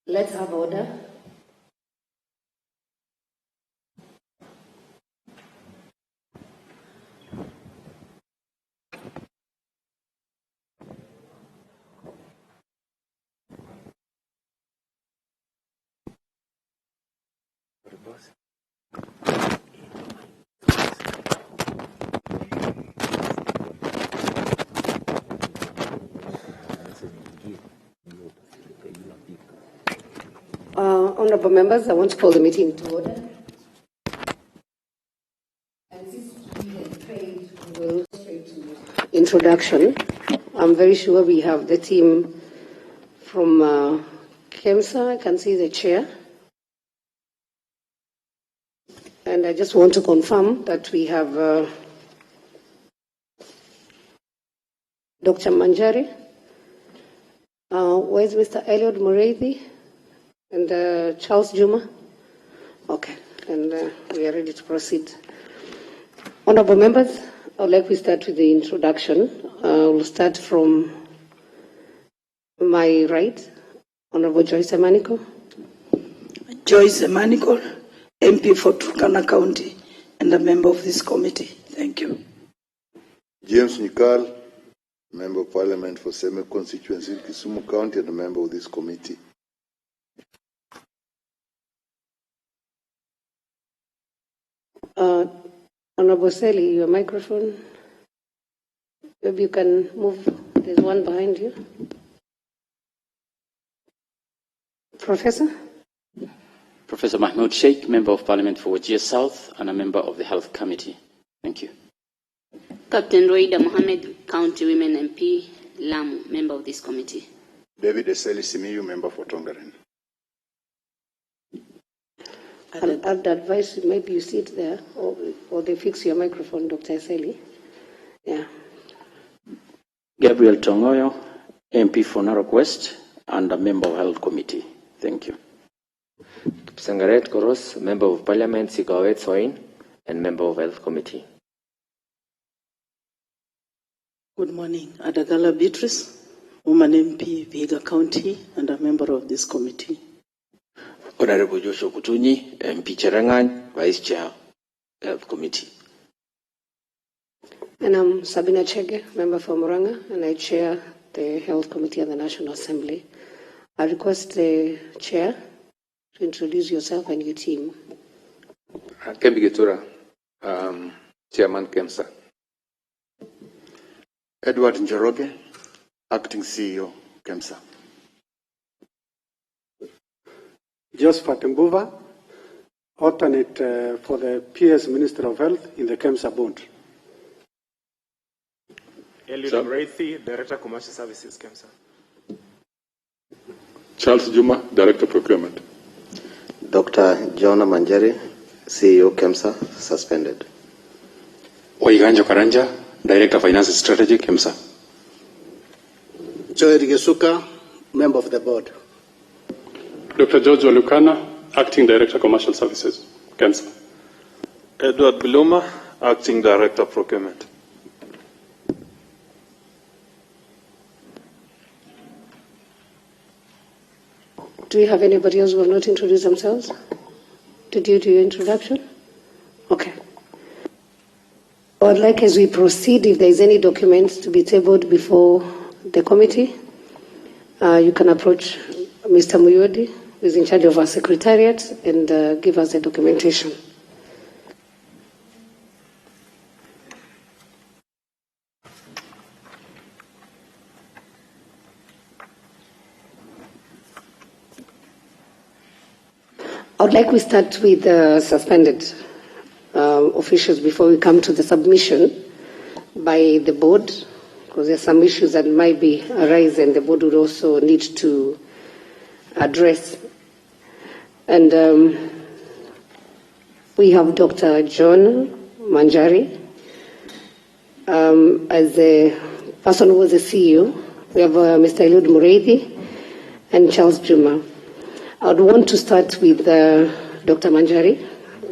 Let's have order. Honorable members, I want to call the meeting to order. And since we had prayed, we will go straight to introduction. I'm very sure we have the team from Kemsa. I can see the chair. And I just want to confirm that we have Dr. Manjari. Where's Mr. Eliud Mureithi? And Charles Juma? Okay, and we are ready to proceed. Honorable members, I would like to start with the introduction. We'll start from my right, Honorable Joyce Emaniko. Joyce Emaniko, MP for Turkana County and a member of this committee. Thank you. James Nikal, Member of Parliament for Seme Constituency, Kisumu County, and a member of this committee. Honorable Sally, your microphone. Maybe you can move. There's one behind you. Professor? Professor Mahmoud Sheikh, Member of Parliament for Wajir South and a member of the Health Committee. Thank you. Captain Roida Mohammed, County Women MP, Lamu, member of this committee. David Eseli Simiyu, member for Tongaren. I'd advise maybe you sit there or they fix your microphone, Dr. Eseli. Yeah. Gabriel Tongoyo, MP for Narok West and a member of Health Committee. Thank you. Sangaret Koros, Member of Parliament, Sigawet Soin, and member of Health Committee. Good morning. Adagala Beatrice, Woman MP, Vihiga County, and a member of this committee. Honorable Joshua Kutunyi, MP Cherangan, Vice Chair, Health Committee. And I'm Sabina Chege, member for Muranga, and I chair the Health Committee and the National Assembly. I request the chair to introduce yourself and your team. Kembi Gitura, Chairman Kemsa. Edward Njoroge, Acting CEO, Kemsa. Josephat Mbuva, alternate for the PS Minister of Health in the Kemsa Board. Eliud Mureithi, Director Commercial Services, Kemsa. Charles Juma, Director Procurement. Dr. John Manjari, CEO, Kemsa, suspended. Waiganjo Karanja, Director Finance Strategy, Kemsa. Joy Rigesuka, Member of the Board. Dr. George Walukana, Acting Director Commercial Services, Kemsa. Edward Biluma, Acting Director Procurement. Do we have anybody else who will not introduce themselves? Did you do your introduction? Okay. I would like, as we proceed, if there is any documents to be tabled before the committee, you can approach Mr. Muyodi, who is in charge of our secretariat, and give us the documentation. I would like we start with suspended officials before we come to the submission by the board, because there are some issues that might be arise and the board would also need to address. And we have Dr. John Manjari as the person who was the CEO. We have Mr. Eliud Mureithi and Charles Juma. I would want to start with Dr. Manjari.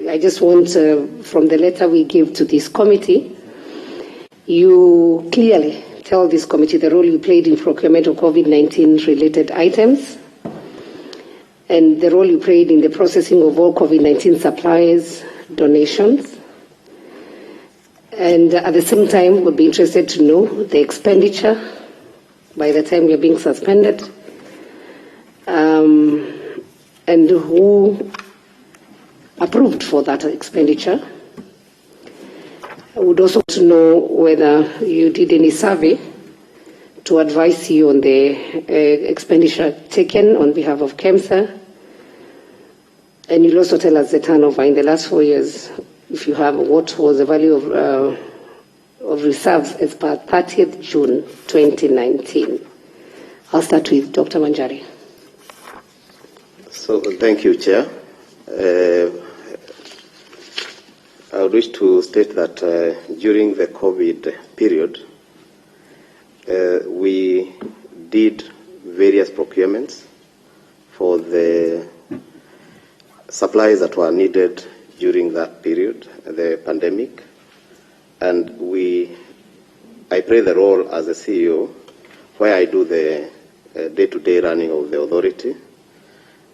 I just want, from the letter we give to this committee, you clearly tell this committee the role you played in procurement of COVID-19 related items, and the role you played in the processing of all COVID-19 supplies, donations. And at the same time, we'll be interested to know the expenditure by the time you're being suspended, and who approved for that expenditure. I would also want to know whether you did any survey to advise you on the expenditure taken on behalf of Kemsa. And you'll also tell us the turnover in the last 4 years, if you have, what was the value of reserves as per 30th June 2019. I'll start with Dr. Manjari. So, thank you, Chair. I would wish to state that during the COVID period, we did various procurements for the supplies that were needed during that period, the pandemic, and I play the role as a CEO where I do the day-to-day running of the authority,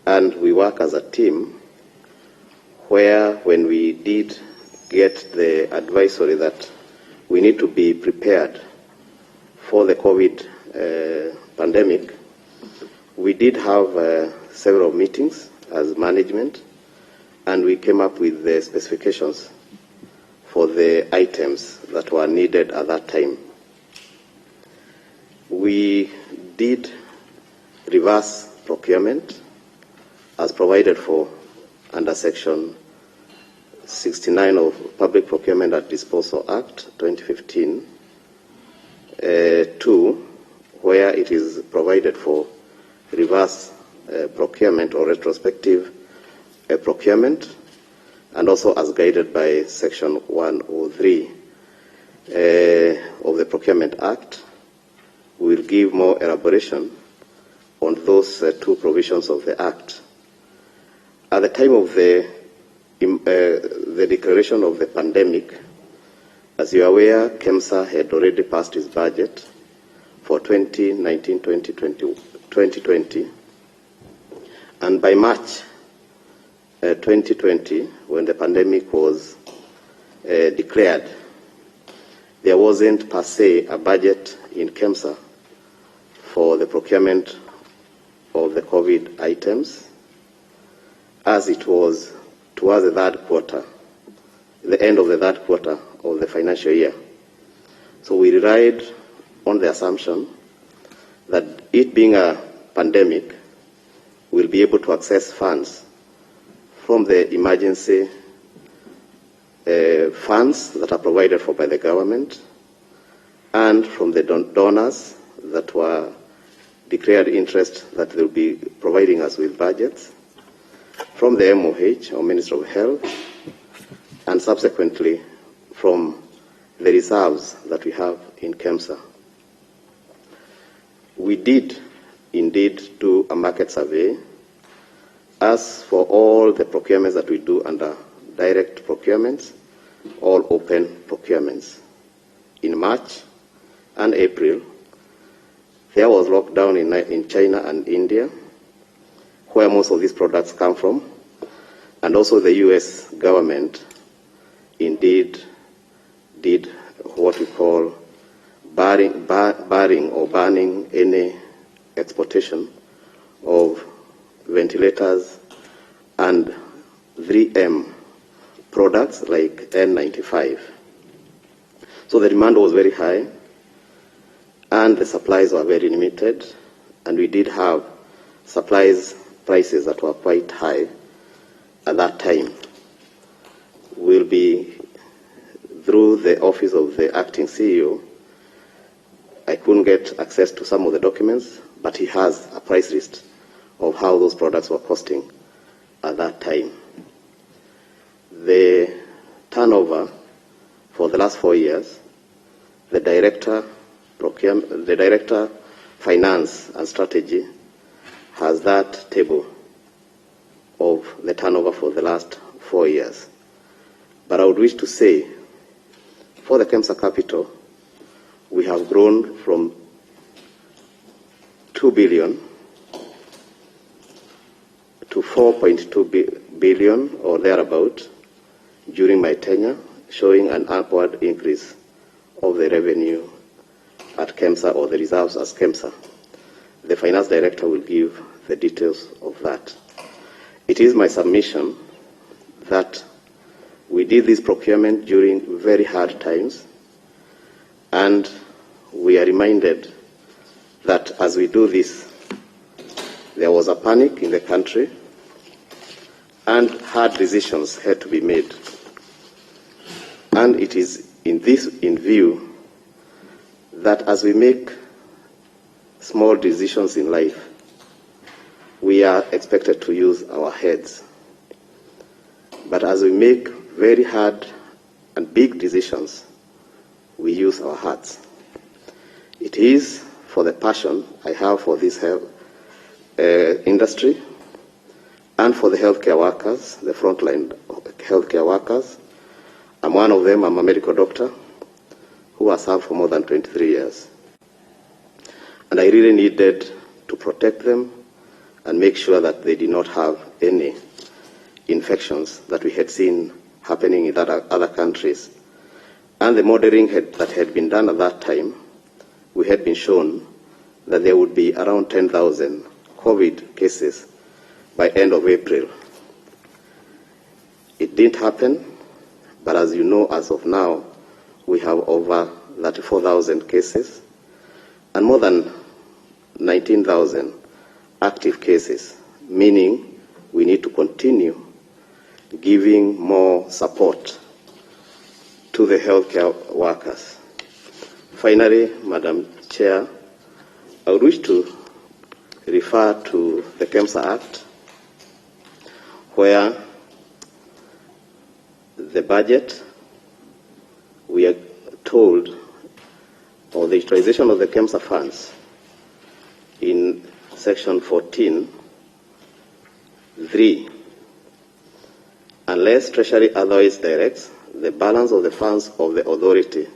and we work as a team where when we did get the advisory that we need to be prepared for the COVID pandemic, we did have several meetings as management, and we came up with the specifications for the items that were needed at that time. We did reverse procurement as provided for under Section 69 of Public Procurement and Disposal Act 2015, 2, where it is provided for reverse procurement or retrospective procurement, and also as guided by Section 103 of the Procurement Act. We will give more elaboration on those two provisions of the Act. At the time of the declaration of the pandemic, as you are aware, Kemsa had already passed its budget for 2019-2020, and by March 2020, when the pandemic was declared, there wasn't per se a budget in Kemsa for the procurement of the COVID items, as it was towards the third quarter, the end of the third quarter of the financial year. So we relied on the assumption that it being a pandemic, we'll be able to access funds from the emergency funds that are provided for by the government, and from the donors that were declared interest that they'll be providing us with budgets, from the MOH, or Ministry of Health, and subsequently from the reserves that we have in Kemsa. We did indeed do a market survey. As for all the procurements that we do under direct procurements, all open procurements, in March and April, there was lockdown in China and India, where most of these products come from, and also the US government indeed did what we call barring or banning any exportation of ventilators and 3M products like N95. So the demand was very high, and the supplies were very limited, and we did have supplies prices that were quite high at that time. We'll be, through the office of the acting CEO, I couldn't get access to some of the documents, but he has a price list of how those products were costing at that time. The turnover for the last 4 years, the director finance and strategy has that table of the turnover for the last 4 years. But I would wish to say, for the Kemsa capital, we have grown from 2 billion 4.2 billion or thereabout during my tenure, showing an upward increase of the revenue at Kemsa, or the reserves as Kemsa. The finance director will give the details of that. It is my submission that we did this procurement during very hard times, and we are reminded that as we do this, there was a panic in the country and hard decisions had to be made. And it is in view that as we make small decisions in life, we are expected to use our heads. But as we make very hard and big decisions, we use our hearts. It is for the passion I have for this industry and for the healthcare workers, the frontline healthcare workers. I'm one of them. I'm a medical doctor who has served for more than 23 years. And I really needed to protect them and make sure that they did not have any infections that we had seen happening in other countries. And the monitoring that had been done at that time, we had been shown that there would be around 10,000 COVID cases by end of April. It didn't happen, but as you know, as of now, we have over 34,000 cases and more than 19,000 active cases, meaning we need to continue giving more support to the healthcare workers. Finally, Madam Chair, I would wish to refer to the Kemsa Act, where the budget, we are told, or the utilization of the Kemsa funds in section 14(3), unless Treasury otherwise directs, the balance of the funds of the authority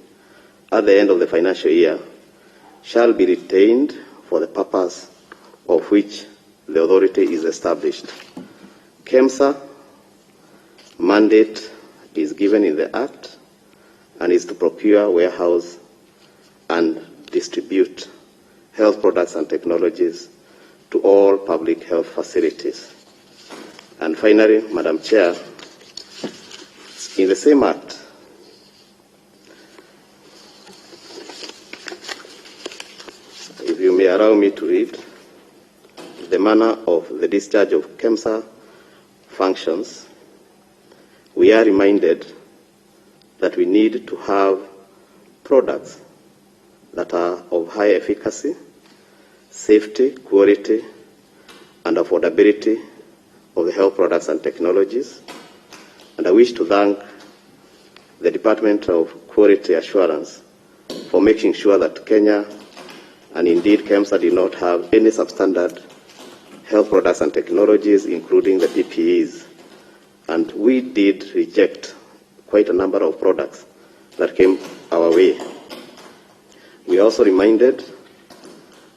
at the end of the financial year shall be retained for the purpose of which the authority is established. Kemsa mandate is given in the Act and is to procure, warehouse, and distribute health products and technologies to all public health facilities. And finally, Madam Chair, in the same Act, if you may allow me to read, the manner of the discharge of Kemsa functions, we are reminded that we need to have products that are of high efficacy, safety, quality, and affordability of the health products and technologies. And I wish to thank the Department of Quality Assurance for making sure that Kenya, and indeed Kemsa, did not have any substandard health products and technologies, including the PPEs. And we did reject quite a number of products that came our way. We are also reminded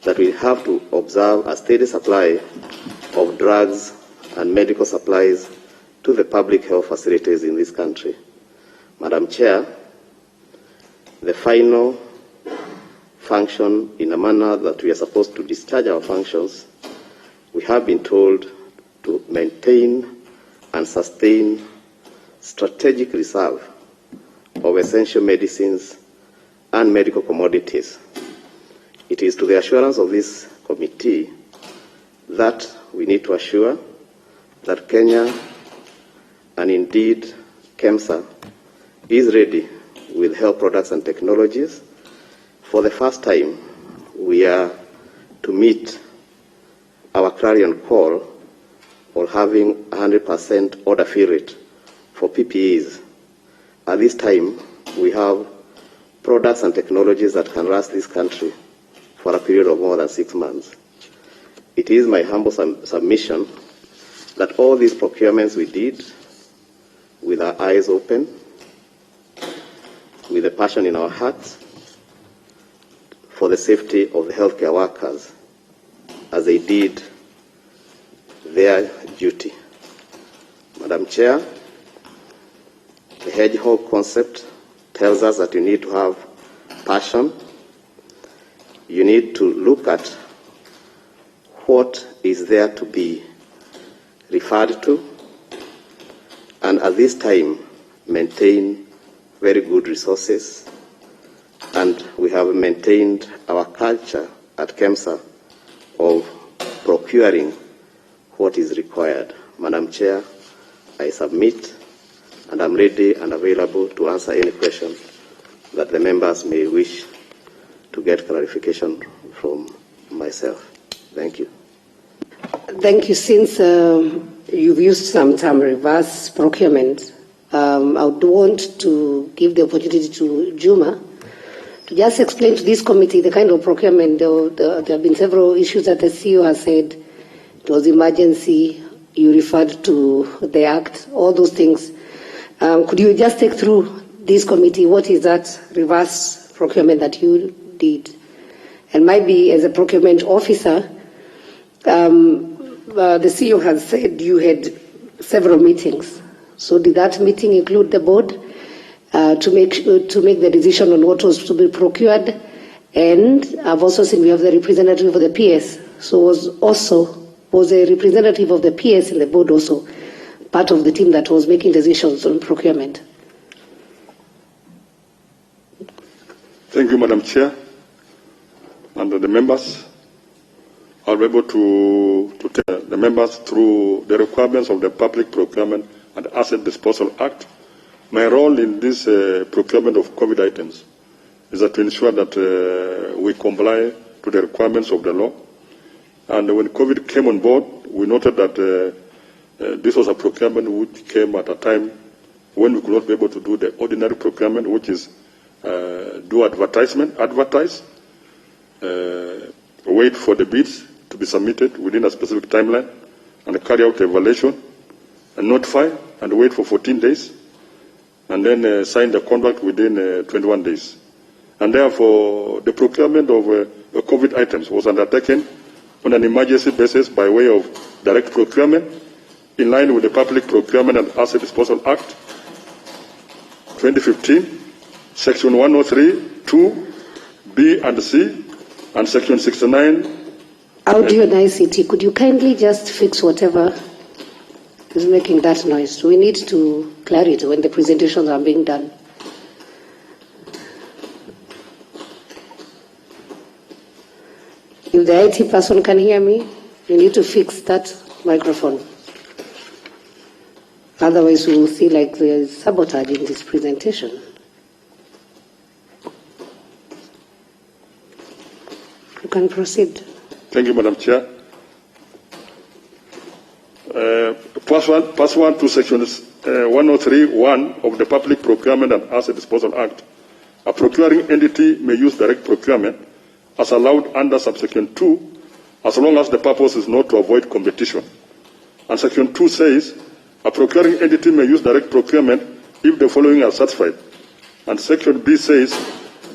that we have to observe a steady supply of drugs and medical supplies to the public health facilities in this country. Madam Chair, the final function, in a manner that we are supposed to discharge our functions, we have been told to maintain and sustain strategic reserve of essential medicines and medical commodities. It is to the assurance of this committee that we need to assure that Kenya, and indeed Kemsa, is ready with health products and technologies. For the first time, we are to meet our clarion call for having 100% order fill rate for PPEs. At this time, we have products and technologies that can last this country for a period of more than 6 months. It is my humble submission that all these procurements we did with our eyes open, with a passion in our hearts for the safety of the healthcare workers, as they did their duty. Madam Chair, the hedgehog concept tells us that you need to have passion. You need to look at what is there to be referred to, and at this time maintain very good resources. And we have maintained our culture at Kemsa of procuring what is required. Madam Chair, I submit, and I'm ready and available to answer any question that the members may wish to get clarification from myself. Thank you. Thank you. Since you've used some term reverse procurement, I would want to give the opportunity to Juma to just explain to this committee the kind of procurement. There have been several issues that the CEO has said. It was emergency. You referred to the Act, all those things. Could you just take through this committee what is that reverse procurement that you did? And maybe as a procurement officer, the CEO has said you had several meetings. So did that meeting include the board to make the decision on what was to be procured? And I've also seen we have the representative of the PS. So was a representative of the PS in the board also part of the team that was making decisions on procurement? Thank you, Madam Chair. And the members, I'll be able to take the members through the requirements of the Public Procurement and Asset Disposal Act. My role in this procurement of COVID items is to ensure that we comply to the requirements of the law. And when COVID came on board, we noted that this was a procurement which came at a time when we could not be able to do the ordinary procurement, which is do advertise, wait for the bids to be submitted within a specific timeline, and carry out evaluation, and notify, and wait for 14 days, and then sign the contract within 21 days. And therefore, the procurement of COVID items was undertaken on an emergency basis by way of direct procurement, in line with the Public Procurement and Asset Disposal Act 2015, Section 103, 2, B and C, and Section 69. Audio and ICT, could you kindly just fix whatever is making that noise? We need to clarity when the presentations are being done. If the IT person can hear me, you need to fix that microphone. Otherwise, we will see like there is sabotage in this presentation. You can proceed. Thank you, Madam Chair. Pursuant to Section 103(1) of the Public Procurement and Asset Disposal Act, a procuring entity may use direct procurement as allowed under subsection 2, as long as the purpose is not to avoid competition. And Section 2 says, a procuring entity may use direct procurement if the following are satisfied. And Section B says,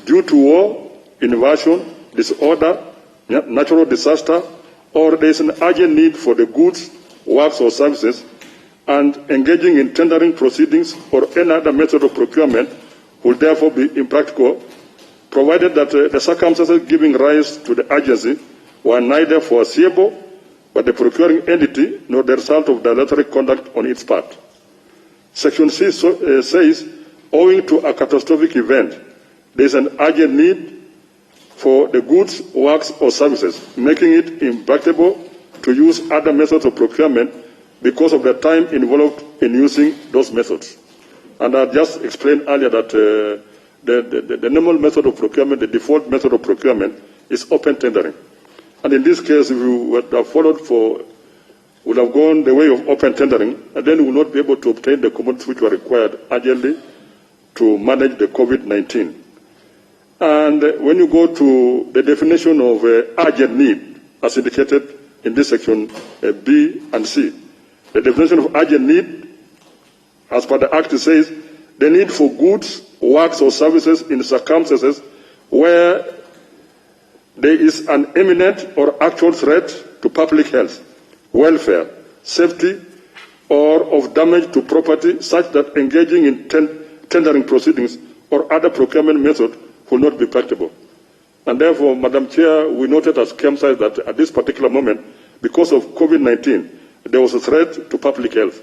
due to war, invasion, disorder, natural disaster, or there is an urgent need for the goods, works, or services, and engaging in tendering proceedings or any other method of procurement will therefore be impractical, provided that the circumstances giving rise to the urgency were neither foreseeable by the procuring entity nor the result of dilatory conduct on its part. Section C says, owing to a catastrophic event, there is an urgent need for the goods, works, or services, making it impracticable to use other methods of procurement because of the time involved in using those methods. And I just explained earlier that the normal method of procurement, the default method of procurement, is open tendering. And in this case, if you would have would have gone the way of open tendering, and then we will not be able to obtain the commodities which were required urgently to manage the COVID-19. And when you go to the definition of urgent need, as indicated in this section B and C, the definition of urgent need, as per the Act, says the need for goods, works, or services in circumstances where there is an imminent or actual threat to public health, welfare, safety, or of damage to property, such that engaging in tendering proceedings or other procurement method will not be practicable. And therefore, Madam Chair, we noted as Kemsa that at this particular moment, because of COVID-19, there was a threat to public health.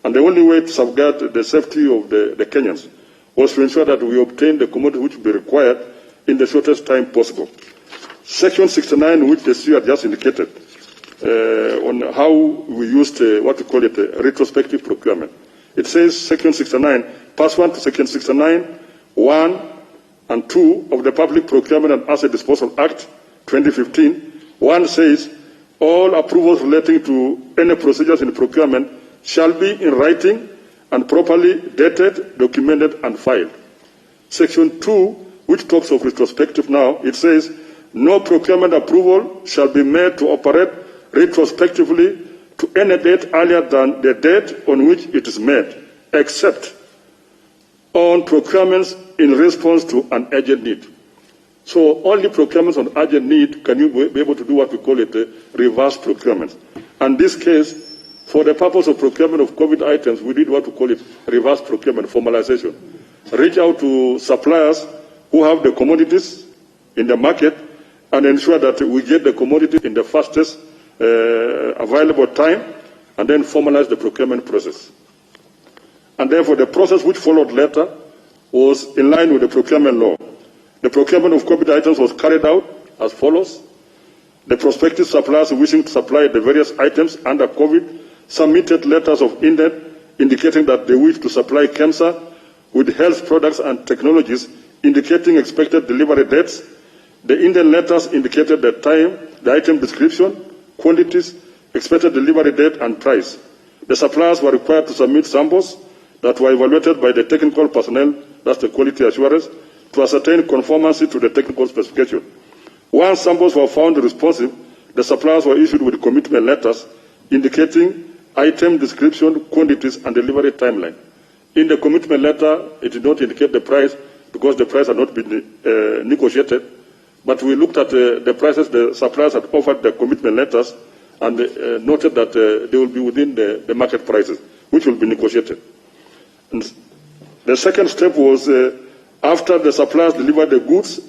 And the only way to safeguard the safety of the Kenyans was to ensure that we obtain the commodity which would be required in the shortest time possible. Section 69, which the CEO had just indicated, on how we used what we call it retrospective procurement. It says Section 69, pursuant to Section 69, 1 and 2 of the Public Procurement and Asset Disposal Act 2015, 1 says, all approvals relating to any procedures in procurement shall be in writing and properly dated, documented, and filed. Section 2, which talks of retrospective now, it says, no procurement approval shall be made to operate retrospectively to any date earlier than the date on which it is made, except on procurements in response to an urgent need. So only procurements on urgent need can you be able to do what we call it reverse procurement. And this case, for the purpose of procurement of COVID items, we did what we call it reverse procurement, formalization. Reach out to suppliers who have the commodities in the market and ensure that we get the commodity in the fastest available time, and then formalize the procurement process. And therefore, the process which followed later was in line with the procurement law. The procurement of COVID items was carried out as follows. The prospective suppliers wishing to supply the various items under COVID submitted letters of intent indicating that they wish to supply Kemsa with health products and technologies indicating expected delivery dates. The intent letters indicated the time, the item description, quantities, expected delivery date, and price. The suppliers were required to submit samples that were evaluated by the technical personnel, that's the quality assurance, to ascertain conformancy to the technical specification. Once samples were found responsive, the suppliers were issued with commitment letters indicating item description, quantities, and delivery timeline. In the commitment letter, it did not indicate the price because the price had not been negotiated. But we looked at the prices the suppliers had offered the commitment letters and noted that they will be within the market prices, which will be negotiated. And the second step was after the suppliers delivered the goods,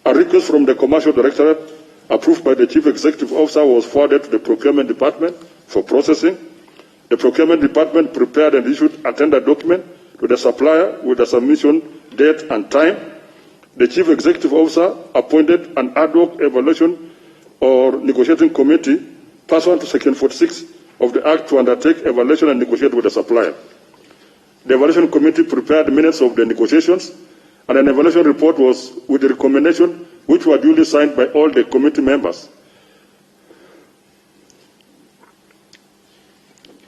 a request from the Commercial Directorate approved by the Chief Executive Officer was forwarded to the Procurement Department for processing. The Procurement Department prepared and issued a tender document to the supplier with a submission date and time. The Chief Executive Officer appointed an ad hoc evaluation or negotiating committee pursuant to Section 46 of the Act to undertake evaluation and negotiate with the supplier. The evaluation committee prepared minutes of the negotiations, and an evaluation report was with the recommendation which were duly signed by all the committee members.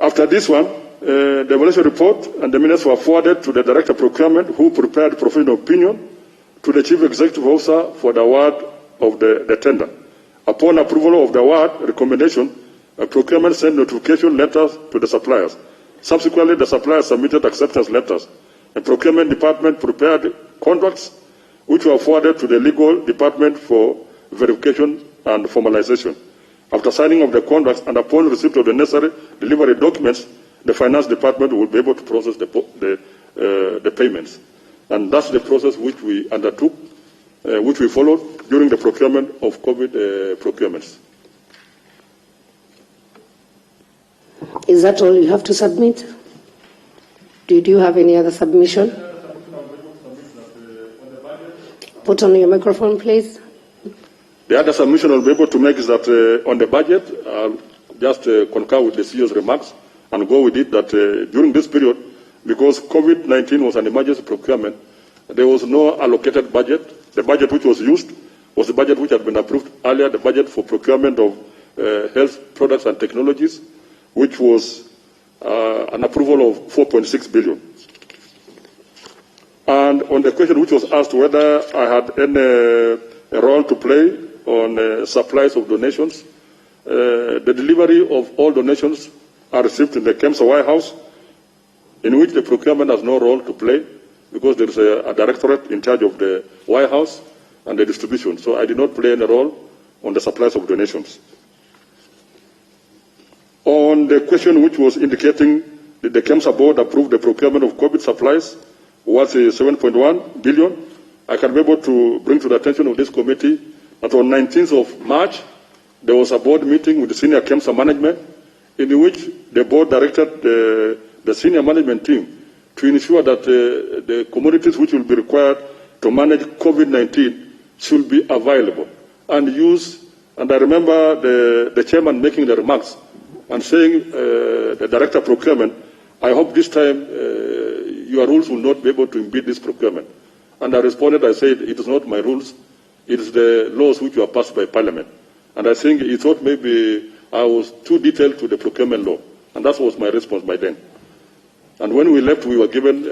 After this one, the evaluation report and the minutes were forwarded to the Director of Procurement, who prepared professional opinion to the Chief Executive Officer for the award of the tender. Upon approval of the award recommendation, procurement sent notification letters to the suppliers. Subsequently, the suppliers submitted acceptance letters. The Procurement Department prepared contracts which were forwarded to the Legal Department for verification and formalization. After signing of the contracts and upon receipt of the necessary delivery documents, the Finance Department will be able to process the payments. And that's the process which we undertook, which we followed during the procurement of COVID procurements. Is that all you have to submit? Did you have any other submission? Put on your microphone, please. The other submission I'll be able to make is that on the budget, I'll just concur with the CEO's remarks and go with it that during this period, because COVID-19 was an emergency procurement, there was no allocated budget. The budget which was used was the budget which had been approved earlier, the budget for procurement of health products and technologies, which was an approval of 4.6 billion. And on the question which was asked whether I had any role to play on supplies of donations, the delivery of all donations are received in the Kemsa warehouse, in which the procurement has no role to play because there is a directorate in charge of the warehouse and the distribution. So I did not play any role on the supplies of donations. On the question which was indicating that the Kemsa board approved the procurement of COVID supplies worth 7.1 billion, I can be able to bring to the attention of this committee that on 19th of March, there was a board meeting with the senior Kemsa management in which the board directed the senior management team to ensure that the commodities which will be required to manage COVID-19 should be available and used. And I remember the chairman making the remarks and saying, the director of procurement, I hope this time your rules will not be able to impede this procurement. And I responded, I said, it is not my rules, it is the laws which were passed by Parliament. And I think he thought maybe I was too detailed to the procurement law. And that was my response by then. And when we left, we were given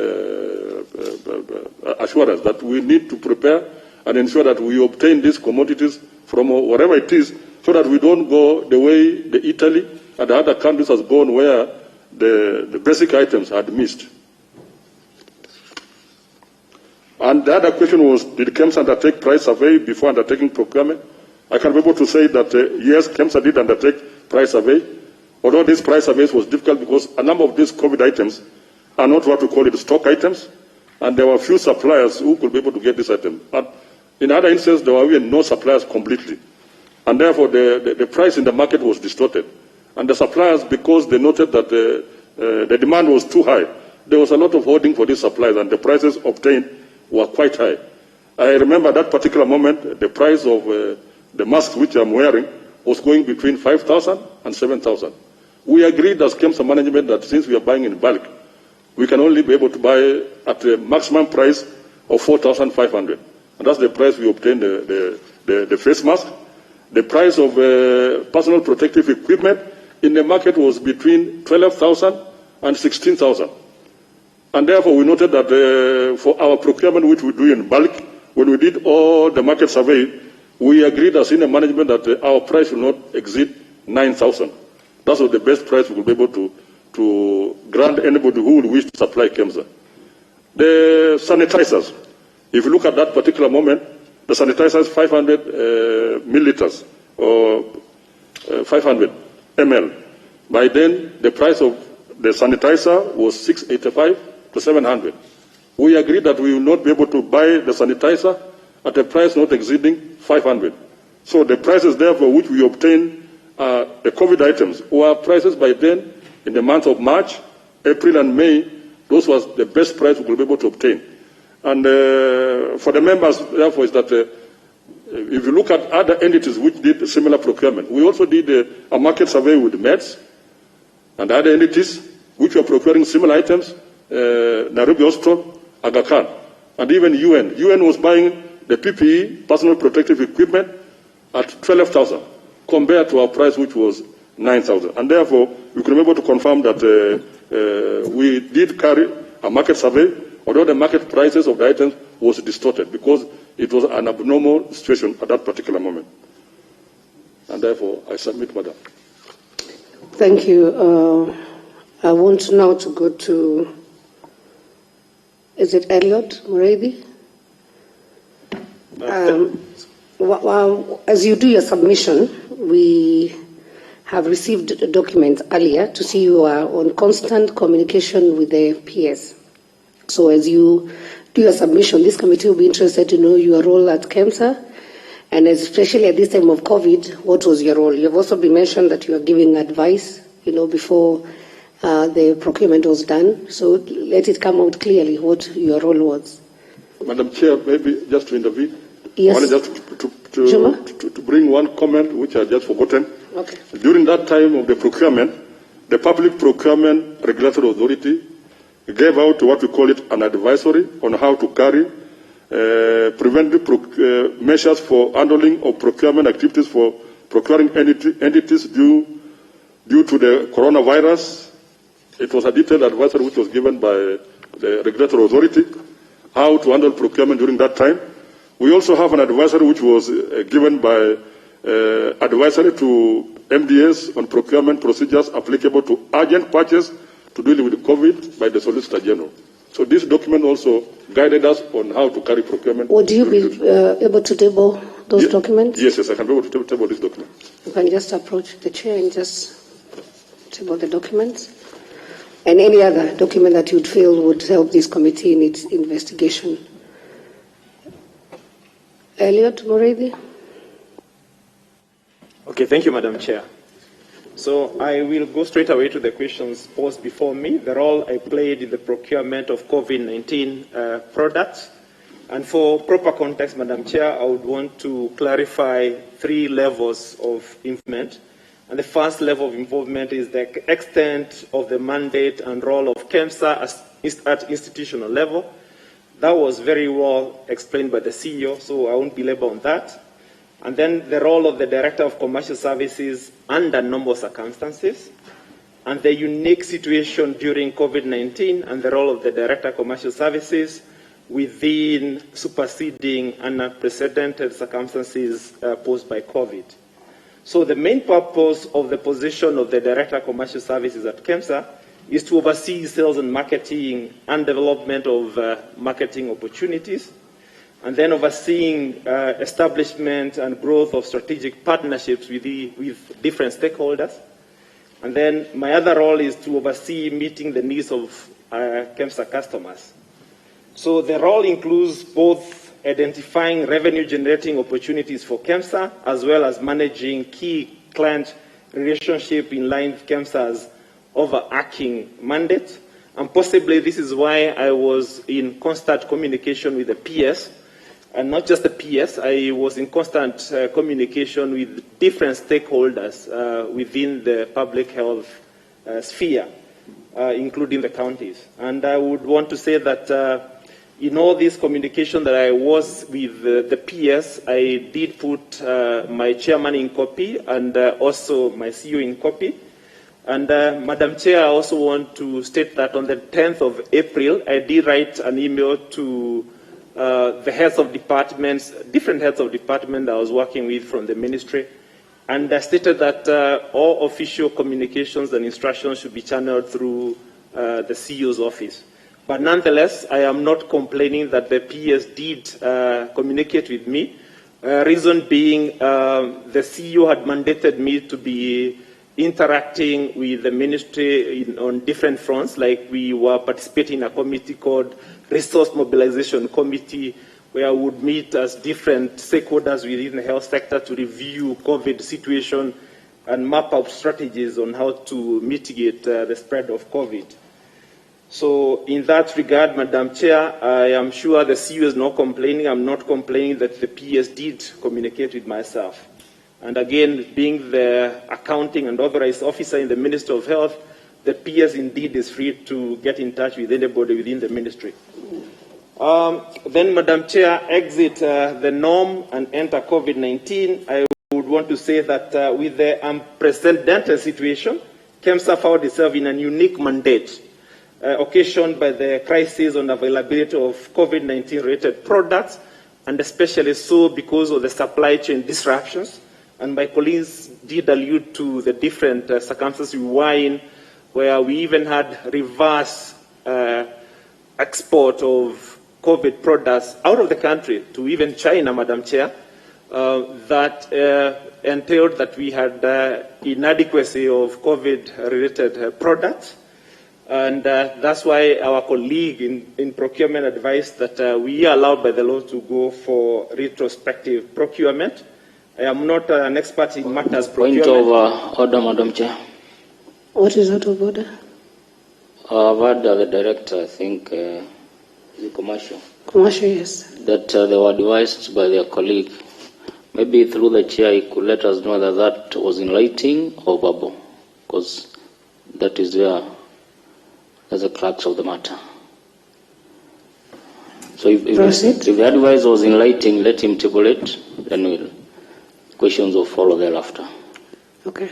assurance that we need to prepare and ensure that we obtain these commodities from wherever it is, so that we don't go the way the Italy and the other countries has gone, where the basic items had missed. And the other question was, did Kemsa undertake price survey before undertaking procurement? I can be able to say that, yes, Kemsa did undertake price survey, although this price survey was difficult because a number of these COVID items are not what we call it stock items, and there were few suppliers who could be able to get this item. But in other instances, there were even no suppliers completely. And therefore, the price in the market was distorted. And the suppliers, because they noted that the demand was too high, there was a lot of hoarding for these supplies, and the prices obtained were quite high. I remember that particular moment, the price of the mask which I'm wearing was going between 5,000 and 7,000. We agreed as Kemsa management that since we are buying in bulk, we can only be able to buy at a maximum price of 4,500. And that's the price we obtained the face mask. The price of personal protective equipment in the market was between 12,000 and 16,000. And therefore, we noted that for our procurement, which we do in bulk, when we did all the market survey, we agreed as senior management that our price should not exceed 9,000. That was the best price we would be able to grant anybody who would wish to supply Kemsa. The sanitizers, if you look at that particular moment, the sanitizers 500 milliliters or 500 ml. By then, the price of the sanitizer was 685 to 700. We agreed that we will not be able to buy the sanitizer at a price not exceeding 500. So the prices therefore which we obtained, the COVID items, were prices by then in the month of March, April and May. Those was the best price we will be able to obtain. And for the members, therefore, is that if you look at other entities which did similar procurement, we also did a market survey with Meds and other entities which were procuring similar items, Nairobi Hospital, Aga Khan, and even UN. UN was buying the PPE, personal protective equipment, at 12,000, compared to our price, which was 9,000. And therefore, we could be able to confirm that we did carry a market survey, although the market prices of the items was distorted because it was an abnormal situation at that particular moment. And therefore, I submit, Madam. Thank you. I want now to go to, is it Elliot Muredi? As you do your submission, we have received documents earlier to see you are on constant communication with the PS. So as you do your submission, this committee will be interested to know your role at Kemsa, and especially at this time of COVID, what was your role? You've also been mentioned that you are giving advice, before the procurement was done. So let it come out clearly what your role was. Madam Chair, maybe just to intervene. Yes. I wanted just to bring one comment which I just forgotten. Okay. During that time of the procurement, the Public Procurement Regulatory Authority gave out what we call it an advisory on how to carry preventive measures for handling of procurement activities for procuring entities due to the coronavirus. It was a detailed advisory which was given by the regulatory authority, how to handle procurement during that time. We also have an advisory which was given by advisory to MDS on procurement procedures applicable to urgent purchase to deal with COVID by the Solicitor General. So this document also guided us on how to carry procurement. Would you be able to table those documents? Yes, I can be able to table this document. You can just approach the chair and just... table the documents. And any other document that you'd feel would help this committee in its investigation. Elliot Moredi. Okay, thank you, Madam Chair. So I will go straight away to the questions posed before me. The role I played in the procurement of COVID-19 products. And for proper context, Madam Chair, I would want to clarify 3 levels of involvement. And the first level of involvement is the extent of the mandate and role of Kemsa at institutional level. That was very well explained by the CEO, so I won't belabor on that. And then the role of the Director of Commercial Services under normal circumstances, and the unique situation during COVID-19, and the role of the Director of Commercial Services within superseding unprecedented circumstances posed by COVID. So the main purpose of the position of the Director of Commercial Services at Kemsa is to oversee sales and marketing and development of marketing opportunities, and then overseeing establishment and growth of strategic partnerships with different stakeholders. And then my other role is to oversee meeting the needs of Kemsa customers. So the role includes both identifying revenue-generating opportunities for Kemsa, as well as managing key client relationship in line with Kemsa's overarching mandate. And possibly this is why I was in constant communication with the PS, and not just the PS, I was in constant communication with different stakeholders within the public health sphere, including the counties. And I would want to say that in all this communication that I was with the PS, I did put my chairman in copy and also my CEO in copy. And Madam Chair, I also want to state that on the 10th of April, I did write an email to the heads of departments, different heads of department I was working with from the ministry, and I stated that all official communications and instructions should be channeled through the CEO's office. But nonetheless, I am not complaining that the PS did communicate with me. Reason being, the CEO had mandated me to be interacting with the ministry on different fronts, like we were participating in a committee called Resource Mobilization Committee, where we would meet as different stakeholders within the health sector to review COVID situation and map out strategies on how to mitigate the spread of COVID. So in that regard, Madam Chair, I am sure the CEO is not complaining. I'm not complaining that the PS did communicate with myself. And again, being the accounting and authorized officer in the Ministry of Health, the PS indeed is free to get in touch with anybody within the ministry. Then, Madam Chair, exit the norm and enter COVID-19. I would want to say that with the unprecedented situation, Kemsa found itself in a unique mandate occasioned by the crisis on availability of COVID-19 related products, and especially so because of the supply chain disruptions. And my colleagues did allude to the different circumstances we were in, where we even had reverse export of COVID products out of the country to even China, Madam Chair, that entailed that we had inadequacy of COVID-related products. And that's why our colleague in procurement advised that we are allowed by the law to go for retrospective procurement. I am not an expert in matters procurement. Point of order, Madam Chair. What is out of order? I've heard the director, I think, the commercial. Commercial, yes. That they were advised by their colleague. Maybe through the chair, he could let us know whether that was in writing or verbal, because that is where there's a crux of the matter. So if the advice was in writing, let him table it, then questions will follow thereafter. Okay.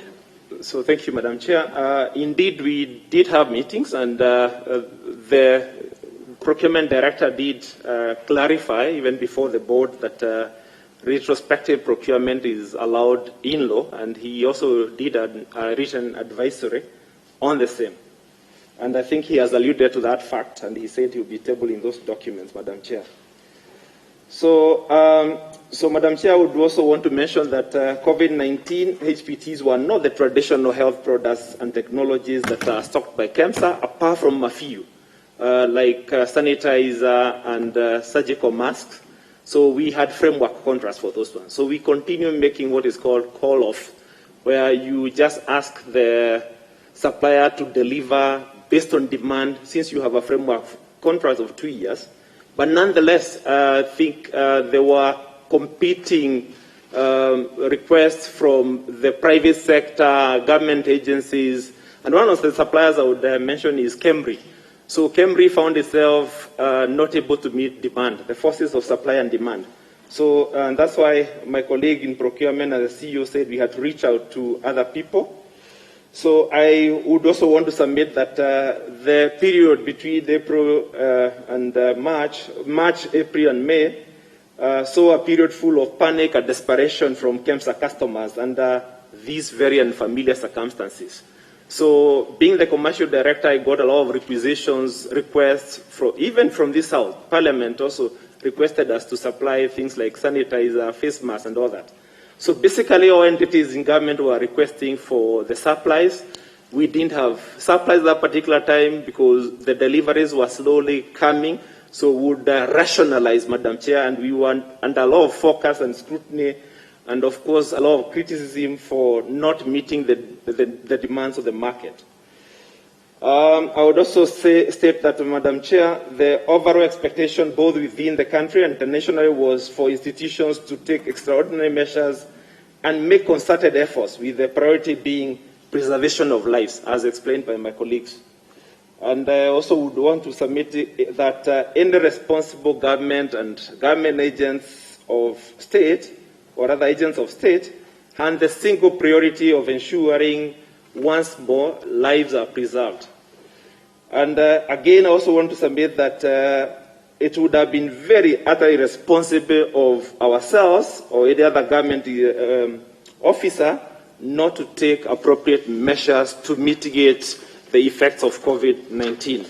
So thank you, Madam Chair. Indeed, we did have meetings, and the procurement director did clarify, even before the board, that retrospective procurement is allowed in law, and he also did a written advisory on the same. And I think he has alluded to that fact, and he said he will be tabling those documents, Madam Chair. So So, Madam Chair, I would also want to mention that COVID-19 HPTs were not the traditional health products and technologies that are stocked by Kemsa, apart from a few, like sanitizer and surgical masks. So we had framework contracts for those ones. So we continue making what is called call-off, where you just ask the supplier to deliver based on demand, since you have a framework contract of 2 years. But nonetheless, I think there were competing requests from the private sector, government agencies, and one of the suppliers I would mention is Cambry. So Cambry found itself not able to meet demand, the forces of supply and demand. So that's why my colleague in procurement and the CEO said we had to reach out to other people. So I would also want to submit that the period between April and March, April, and May, saw a period full of panic and desperation from Kemsa customers under these very unfamiliar circumstances. So being the commercial director, I got a lot of requisitions, requests, even from this House. Parliament also requested us to supply things like sanitizer, face masks, and all that. So basically, all entities in government were requesting for the supplies. We didn't have supplies that particular time because the deliveries were slowly coming. So we would rationalize, Madam Chair, and we were under a lot of focus and scrutiny, and of course a lot of criticism for not meeting the demands of the market. I would also state that, Madam Chair, the overall expectation both within the country and internationally was for institutions to take extraordinary measures and make concerted efforts, with the priority being preservation of lives, as explained by my colleagues. And I also would want to submit that any responsible government and government agents of state, or other agents of state, have the single priority of ensuring once more lives are preserved. And again, I also want to submit that it would have been very utterly irresponsible of ourselves or any other government officer not to take appropriate measures to mitigate the effects of COVID-19.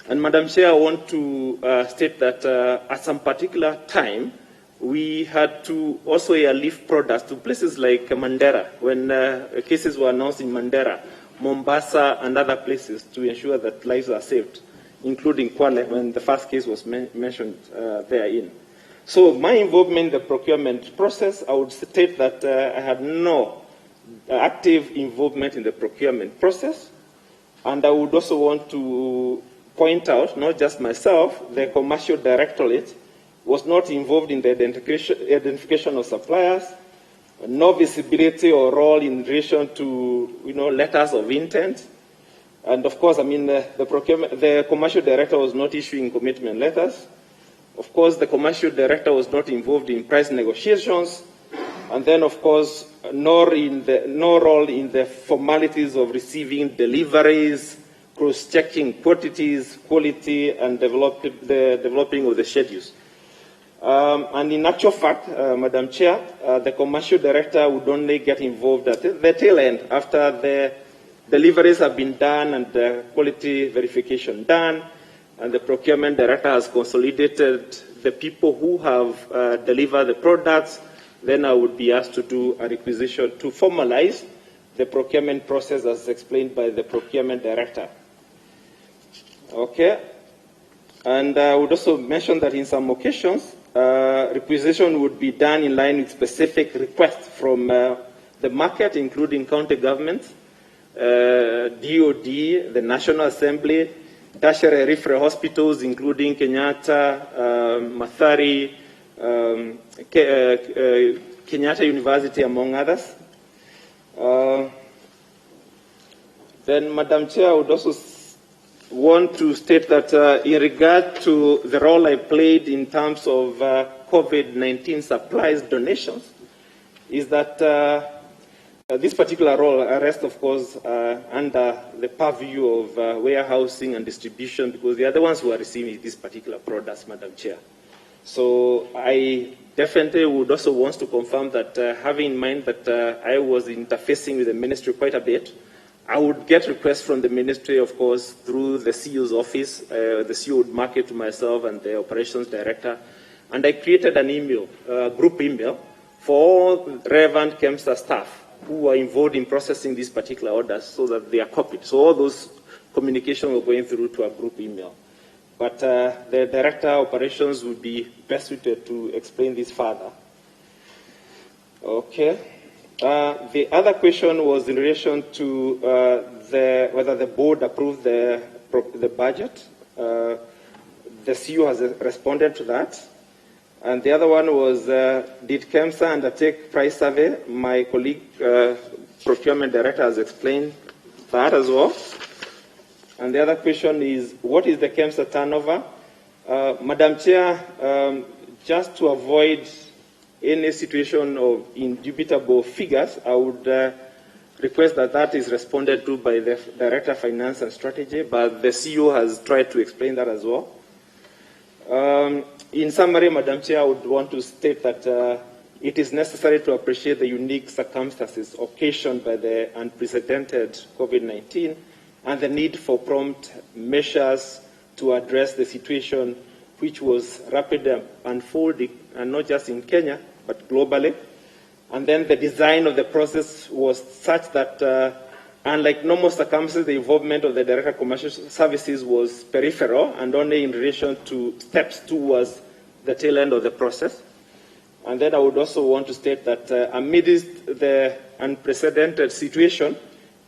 And Madam Chair, I want to state that at some particular time, we had to also airlift products to places like Mandera, when cases were announced in Mandera, Mombasa, and other places to ensure that lives are saved, including Kwale, when the first case was mentioned therein. So my involvement in the procurement process, I would state that I had no active involvement in the procurement process. And I would also want to point out, not just myself, the commercial directorate was not involved in the identification of suppliers, no visibility or role in relation to letters of intent. And of course, I mean, the commercial director was not issuing commitment letters. Of course, the commercial director was not involved in price negotiations. And then, of course, no role in the formalities of receiving deliveries, cross-checking quantities, quality, and the developing of the schedules. And in actual fact, Madam Chair, the commercial director would only get involved at the tail end, after the deliveries have been done and the quality verification done, and the procurement director has consolidated the people who have delivered the products. Then I would be asked to do a requisition to formalize the procurement process as explained by the procurement director. Okay. And I would also mention that in some occasions, requisition would be done in line with specific requests from the market, including county governments, DOD, the National Assembly, tertiary referral hospitals, including Kenyatta, Mathari, Kenyatta University, among others. Then, Madam Chair, I would also want to state that in regard to the role I played in terms of COVID-19 supplies donations, is that this particular role rests, of course, under the purview of warehousing and distribution, because they are the ones who are receiving these particular products, Madam Chair. So I definitely would also want to confirm that, having in mind that I was interfacing with the ministry quite a bit, I would get requests from the ministry, of course, through the CEO's office. The CEO would mark it to myself and the operations director, and I created an email, group email, for all relevant Kemsa staff who are involved in processing these particular orders so that they are copied. So all those communications were going through to a group email. But the Director of Operations would be best suited to explain this further. Okay. The other question was in relation to whether the board approved the budget. The CEO has responded to that. And the other one was, did Kemsa undertake price survey? My colleague, procurement director, has explained that as well. And the other question is, what is the Kemsa turnover? Madam Chair, just to avoid any situation of indubitable figures, I would request that that is responded to by the Director of Finance and Strategy, but the CEO has tried to explain that as well. In summary, Madam Chair, I would want to state that it is necessary to appreciate the unique circumstances occasioned by the unprecedented COVID-19 and the need for prompt measures to address the situation which was rapidly unfolding, and not just in Kenya, but globally. And then the design of the process was such that, unlike normal circumstances, the involvement of the Director of Commercial Services was peripheral and only in relation to steps towards the tail end of the process. And then I would also want to state that amidst the unprecedented situation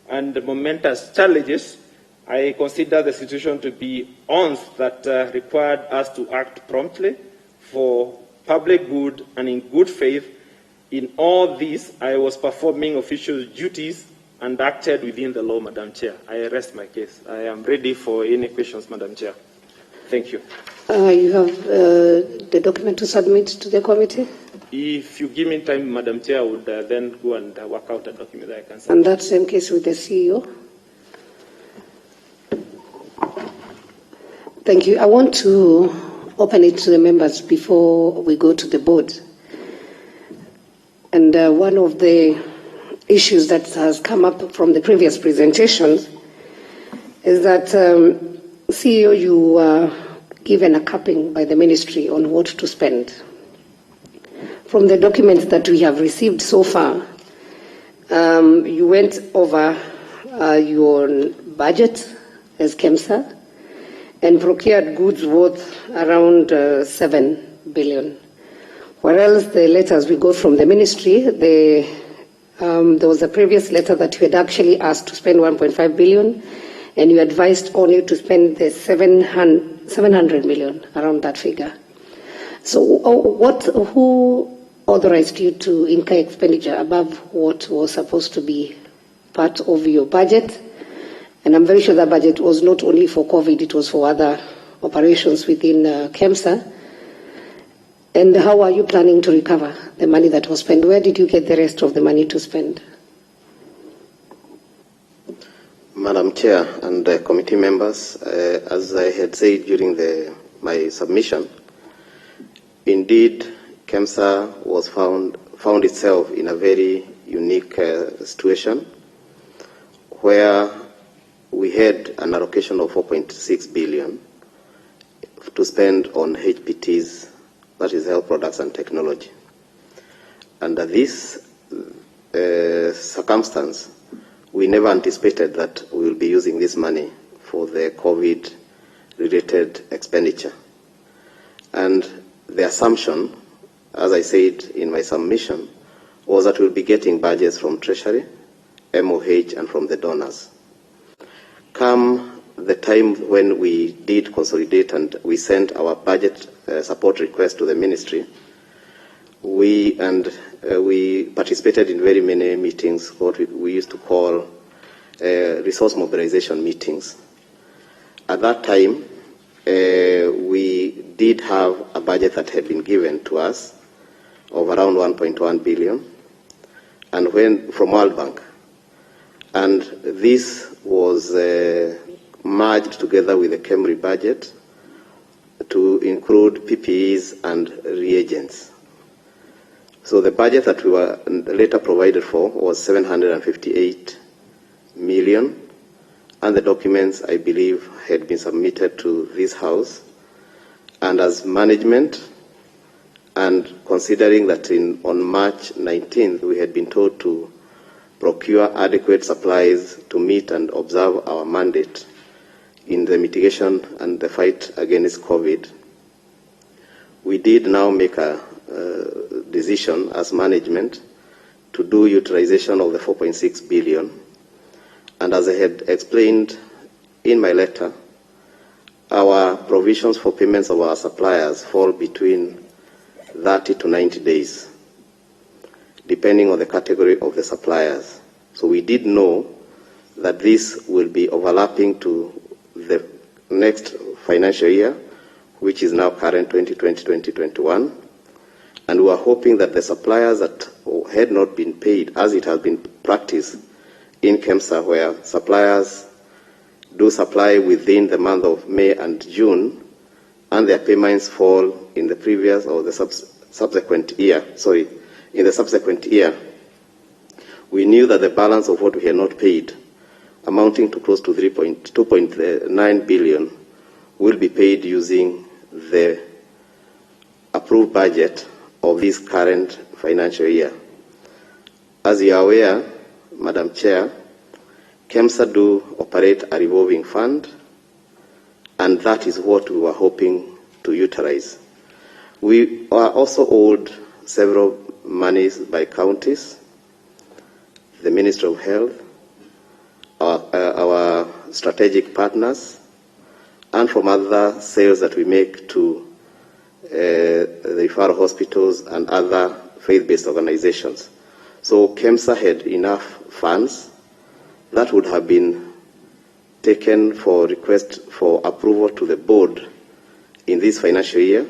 and the momentous challenges, I consider the situation to be ons that required us to act promptly for public good and in good faith. In all this, I was performing official duties and acted within the law, Madam Chair. I rest my case. I am ready for any questions, Madam Chair. Thank you. You have the document to submit to the committee? If you give me time, Madam Chair, I would then go and work out a document that I can submit. And that same case with the CEO? Thank you. I want to open it to the members before we go to the board. And one of the issues that has come up from the previous presentations is that, CEO, you were given a capping by the ministry on what to spend. From the documents that we have received so far, you went over your budget as Kemsa and procured goods worth around 7 billion. Whereas the letters we got from the ministry, there was a previous letter that you had actually asked to spend 1.5 billion, and you advised only to spend the 700 million, around that figure. So who authorized you to incur expenditure above what was supposed to be part of your budget? And I'm very sure that budget was not only for COVID, it was for other operations within Kemsa. And how are you planning to recover the money that was spent? Where did you get the rest of the money to spend? Madam Chair and committee members, as I had said during my submission, indeed, Kemsa was found itself in a very unique situation where we had an allocation of 4.6 billion to spend on HPTs, that is health products and technology. Under this circumstance, we never anticipated that we will be using this money for the COVID-related expenditure. And the assumption, as I said in my submission, was that we'll be getting budgets from Treasury, MOH, and from the donors. Come the time when we did consolidate and we sent our budget support request to the ministry, we participated in very many meetings, what we used to call resource mobilization meetings. At that time, we did have a budget that had been given to us of around 1.1 billion, and from World Bank. And this was merged together with the KEMRI budget to include PPEs and reagents. So the budget that we were later provided for was 758 million, and the documents, I believe, had been submitted to this House. And as management, And considering that on March 19th we had been told to procure adequate supplies to meet and observe our mandate in the mitigation and the fight against COVID, we did now make a decision as management to do utilization of the 4.6 billion. And as I had explained in my letter, our provisions for payments of our suppliers fall between 30 to 90 days, depending on the category of the suppliers. So we did know that this will be overlapping to the next financial year, which is now current 2020-2021. And we are hoping that the suppliers that had not been paid, as it has been practiced in Kemsa, where suppliers do supply within the month of May and June, and their payments fall in the previous or the subsequent year. In the subsequent year, we knew that the balance of what we had not paid, amounting to close to 2.9 billion, will be paid using the approved budget of this current financial year. As you are aware, Madam Chair, Kemsa do operate a revolving fund, and that is what we were hoping to utilize. We are also owed several monies by counties, the Ministry of Health, our strategic partners, and from other sales that we make to the referral hospitals and other faith-based organizations. So Kemsa had enough funds that would have been taken for request for approval to the board in this financial year,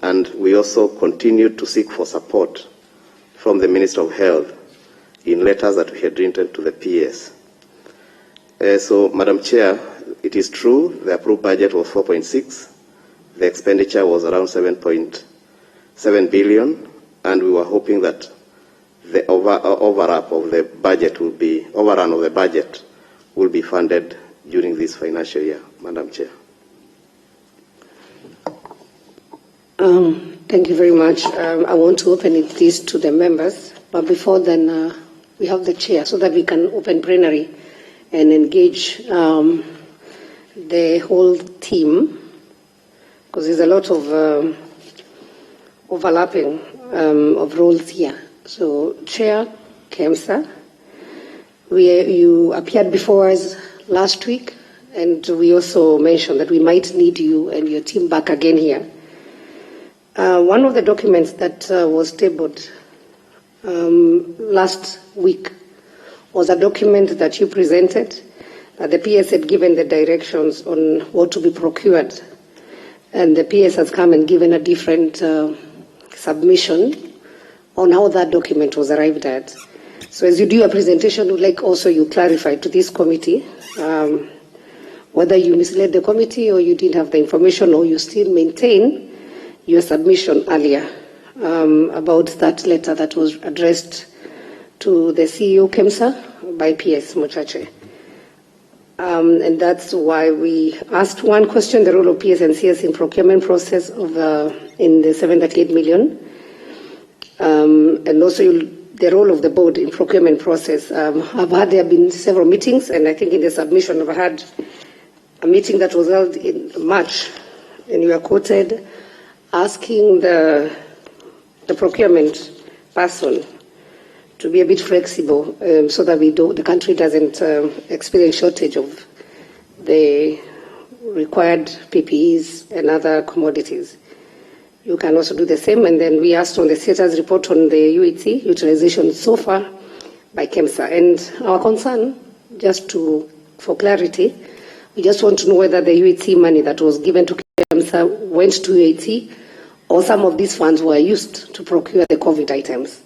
and we also continued to seek for support from the Minister of Health in letters that we had written to the PS. So, Madam Chair, it is true the approved budget was 4.6, the expenditure was around 7.7 billion, and we were hoping that the overrun of the budget will be funded during this financial year, Madam Chair. Thank you very much. I want to open this to the members, but before then, we have the chair so that we can open plenary and engage the whole team, because there's a lot of overlapping of roles here. So, Chair Kemsa, you appeared before us last week, and we also mentioned that we might need you and your team back again here. One of the documents that was tabled last week was a document that you presented. The PS had given the directions on what to be procured, and the PS has come and given a different submission on how that document was arrived at. So as you do your presentation, we'd like also you clarify to this committee whether you misled the committee or you didn't have the information, or you still maintain your submission earlier about that letter that was addressed to the CEO Kemsa by PS Mochache. And that's why we asked one question, the role of PS and CS in procurement process of in the 738 million. And also the role of the board in procurement process. I've had there been several meetings, and I think in the submission I've had a meeting that was held in March, and you are quoted asking the procurement person to be a bit flexible so that the country doesn't experience shortage of the required PPEs and other commodities. You can also do the same. And then we asked on the status report on the UET utilization so far by Kemsa. And our concern, for clarity, we just want to know whether the UET money that was given to Kemsa went to UET, or some of these funds were used to procure the COVID items.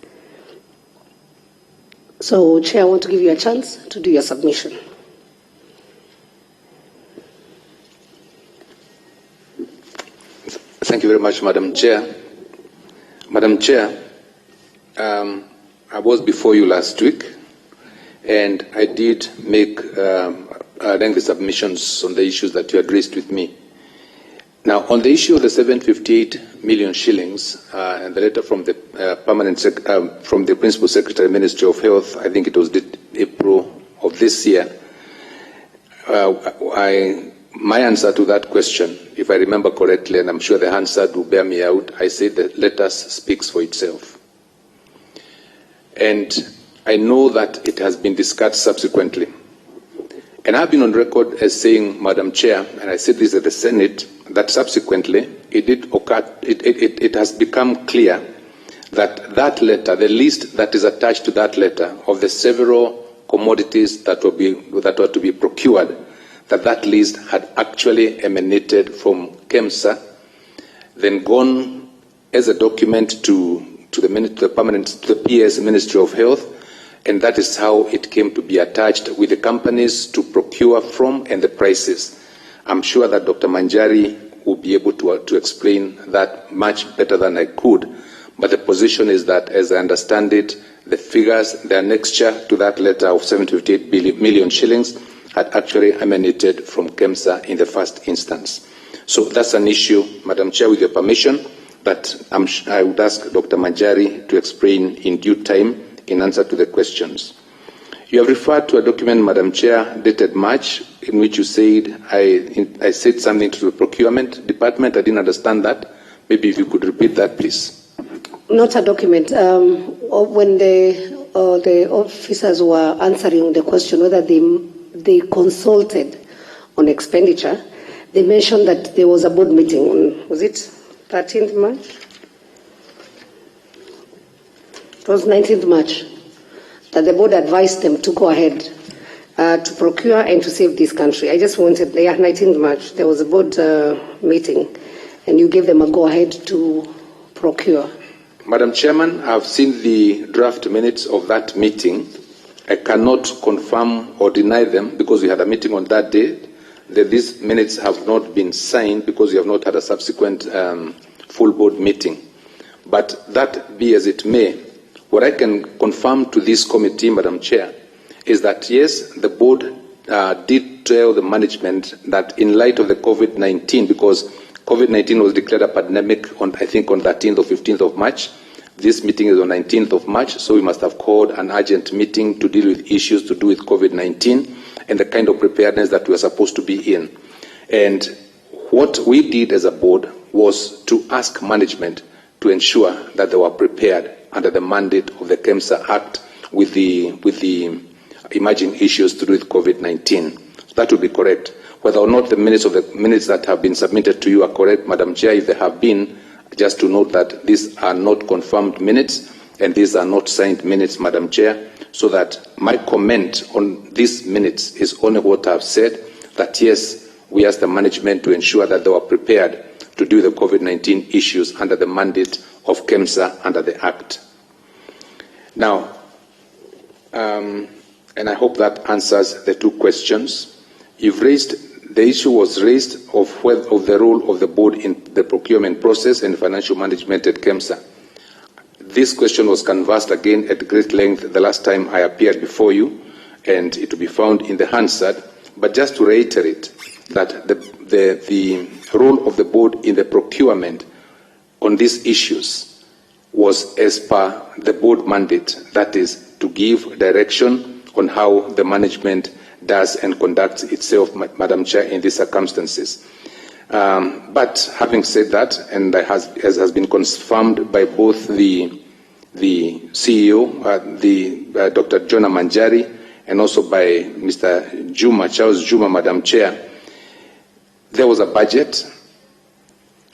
So, Chair, I want to give you a chance to do your submission. Thank you very much, Madam Chair. Madam Chair, I was before you last week, and I did make lengthy submissions on the issues that you had raised with me. Now, on the issue of the 758 million shillings and the letter from the from the Principal Secretary, Ministry of Health, I think it was April of this year. My answer to that question, if I remember correctly, and I'm sure the answer will bear me out, I said that letter speaks for itself. And I know that it has been discussed subsequently. And I've been on record as saying, Madam Chair, and I said this at the Senate, that subsequently it has become clear that that letter, the list that is attached to that letter of the several commodities that were to be procured, that list had actually emanated from Kemsa, then gone as a document to the PS Ministry of Health, and that is how it came to be attached with the companies to procure from and the prices. I'm sure that Dr. Manjari will be able to explain that much better than I could, but the position is that, as I understand it, the figures, the annexure to that letter of 758 million shillings had actually emanated from Kemsa in the first instance. So that's an issue, Madam Chair, with your permission, that I would ask Dr. Manjari to explain in due time in answer to the questions. You have referred to a document, Madam Chair, dated March, in which you said I said something to the procurement department. I didn't understand that. Maybe if you could repeat that, please. Not a document. When the officers were answering the question whether they consulted on expenditure, they mentioned that there was a board meeting on, was it 13th March? It was 19th March, that the board advised them to go ahead to procure and to save this country. I just wanted, 19th March, there was a board meeting, and you gave them a go-ahead to procure. Madam Chairman, I've seen the draft minutes of that meeting. I cannot confirm or deny them because we had a meeting on that day. These minutes have not been signed because we have not had a subsequent full board meeting. But that be as it may, what I can confirm to this committee, Madam Chair, is that yes, the board did tell the management that in light of the COVID-19, because COVID-19 was declared a pandemic on, I think, on 13th or 15th of March. This meeting is on 19th of March, so we must have called an urgent meeting to deal with issues to do with COVID-19 and the kind of preparedness that we are supposed to be in. And what we did as a board was to ask management to ensure that they were prepared under the mandate of the Kemsa Act with the emerging issues to do with COVID-19. That would be correct. Whether or not the minutes that have been submitted to you are correct, Madam Chair, if they have been, just to note that these are not confirmed minutes and these are not signed minutes, Madam Chair, so that my comment on these minutes is only what I've said, that yes, we asked the management to ensure that they were prepared to do the COVID-19 issues under the mandate of Kemsa under the Act. Now, and I hope that answers the two questions. You've raised, the issue was raised of the role of the board in the procurement process and financial management at Kemsa. This question was canvassed again at great length the last time I appeared before you, and it will be found in the Hansard. But just to reiterate that the role of the board in the procurement on these issues was as per the board mandate, that is, to give direction on how the management does and conducts itself, Madam Chair, in these circumstances. But having said that, and as has been confirmed by both the CEO, Dr. Jonah Manjari, and also by Mr. Juma, Charles Juma, Madam Chair, there was a budget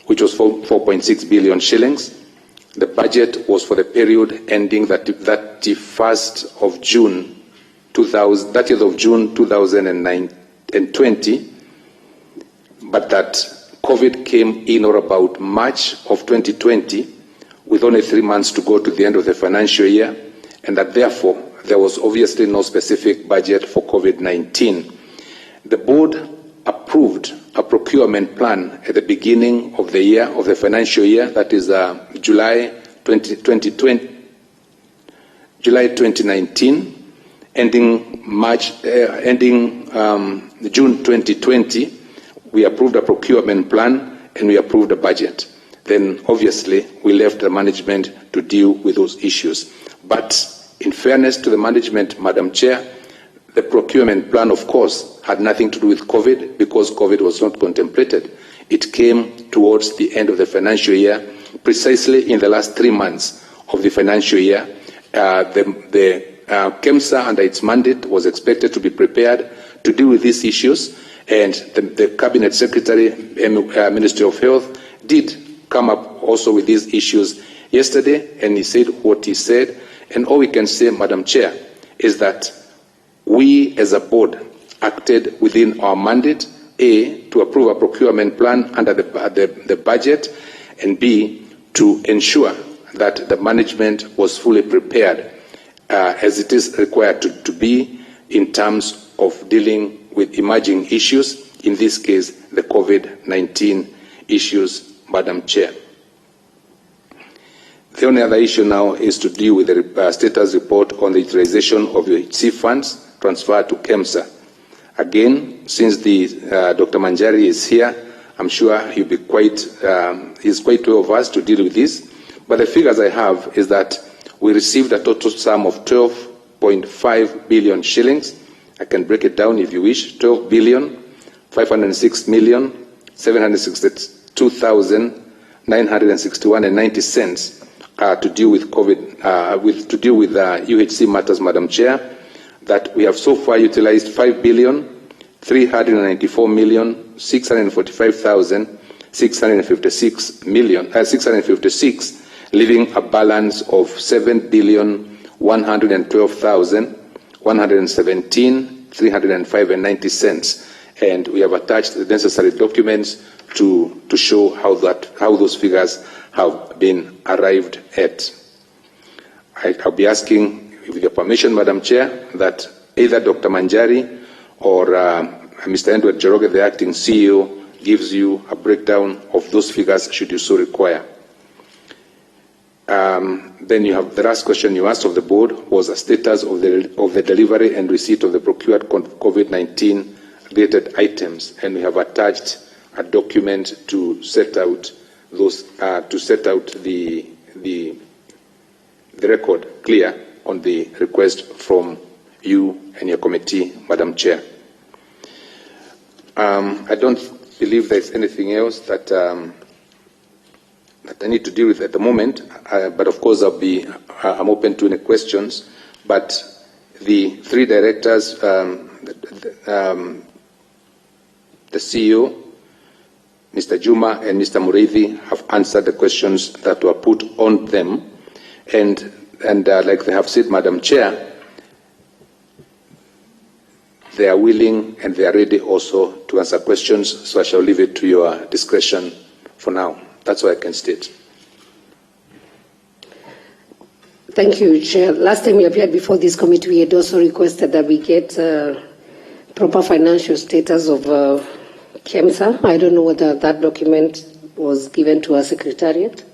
which was 4.6 billion shillings. The budget was for the period ending 30th of June 2020, but that COVID came in or about March of 2020, with only 3 months to go to the end of the financial year, and that therefore there was obviously no specific budget for COVID-19. The board approved a procurement plan at the beginning of the year, of the financial year, that is July 2019, ending June 2020. We approved a procurement plan, and we approved a budget. Then obviously we left the management to deal with those issues. But in fairness to the management, Madam Chair, the procurement plan, of course, had nothing to do with COVID because COVID was not contemplated. It came towards the end of the financial year, precisely in the last 3 months of the financial year. Kemsa, under its mandate, was expected to be prepared to deal with these issues, and the Cabinet Secretary, Ministry of Health, did come up also with these issues yesterday, and he said what he said. And all we can say, Madam Chair, is that we as a board acted within our mandate, A, to approve a procurement plan under the budget, and B, to ensure that the management was fully prepared as it is required to be in terms of dealing with emerging issues, in this case, the COVID-19 issues, Madam Chair. The only other issue now is to deal with the status report on the utilization of UHC funds transferred to Kemsa. Again, since Dr. Manjari is here, I'm sure he'll be he's quite well versed to deal with this. But the figures I have is that we received a total sum of 12.5 billion shillings. I can break it down if you wish. 12,506,762,961.90 to deal with COVID, to deal with UHC matters, Madam Chair. That we have so far utilized 5,394,645,656, leaving a balance of 7,112,117,305.90. And we have attached the necessary documents to show how those figures have been arrived at. I'll be asking, with your permission, Madam Chair, that either Dr. Manjari or Mr. Edward Jeroge, the acting CEO, gives you a breakdown of those figures should you so require. Then you have the last question you asked of the board was a status of the delivery and receipt of the procured COVID-19 related items, and we have attached a document to set out those the record clear on the request from you and your committee, Madam Chair. I don't believe there's anything else that I need to deal with at the moment, but of course I'm open to any questions. But the three directors, the CEO, Mr. Juma and Mr. Mureithi, have answered the questions that were put on them. And like they have said, Madam Chair, they are willing and they are ready also to answer questions, so I shall leave it to your discretion for now. That's what I can state. Thank you, Chair. Last time we appeared before this committee, we had also requested that we get proper financial status of Kemsa. I don't know whether that document was given to our secretariat.